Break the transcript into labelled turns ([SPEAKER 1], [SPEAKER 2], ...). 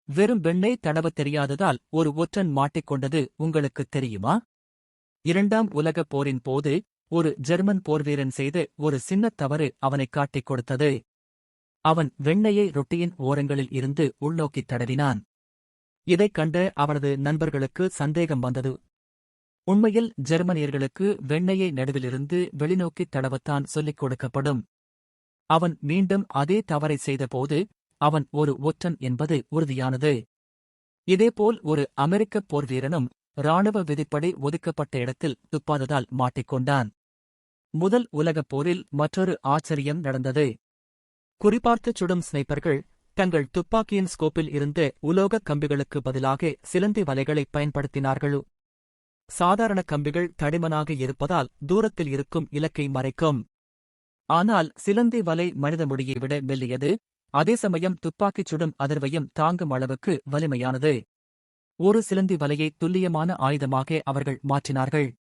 [SPEAKER 1] வெறும் வெண்ணெய் தடவத் தெரியாததால் ஒரு ஒற்றன் மாட்டிக்கொண்டது உங்களுக்குத் தெரியுமா? இரண்டாம் உலகப் போரின் போது ஒரு ஜெர்மன் போர்வீரன் செய்த ஒரு சின்னத் தவறு அவனைக் காட்டிக் கொடுத்தது. அவன் வெண்ணெயை ரொட்டியின் ஓரங்களில் இருந்து உள்நோக்கித் தடவினான். இதைக் கண்ட அவனது நண்பர்களுக்கு சந்தேகம் வந்தது. உண்மையில் ஜெர்மனியர்களுக்கு வெண்ணெயை நடுவிலிருந்து வெளிநோக்கித் தடவத்தான் சொல்லிக் கொடுக்கப்படும். அவன் மீண்டும் அதே தவறை செய்தபோது அவன் ஒரு ஒற்றன் என்பது உறுதியானது. இதேபோல் ஒரு அமெரிக்கப் போர்வீரனும் இராணுவ விதிப்படி ஒதுக்கப்பட்ட இடத்தில் துப்பாததால் மாட்டிக்கொண்டான். முதல் உலகப் போரில் மற்றொரு ஆச்சரியம் நடந்தது. குறிபார்த்துச் சுடும் ஸ்னைப்பர்கள் தங்கள் துப்பாக்கியின் ஸ்கோப்பில் இருந்த உலோகக் கம்பிகளுக்கு பதிலாக சிலந்தி வலைகளைப் பயன்படுத்தினார்கள். சாதாரண கம்பிகள் தடிமனாக இருப்பதால் தூரத்தில் இருக்கும் இலக்கை மறைக்கும். ஆனால் சிலந்தி வலை மனித முடியை விட மெல்லியது, அதே சமயம் துப்பாக்கிச் சுடும் அதிர்வையும் தாங்கும் அளவுக்கு வலிமையானது. ஒரு சிலந்தி வலையை துல்லியமான ஆயுதமாக அவர்கள் மாற்றினார்கள்.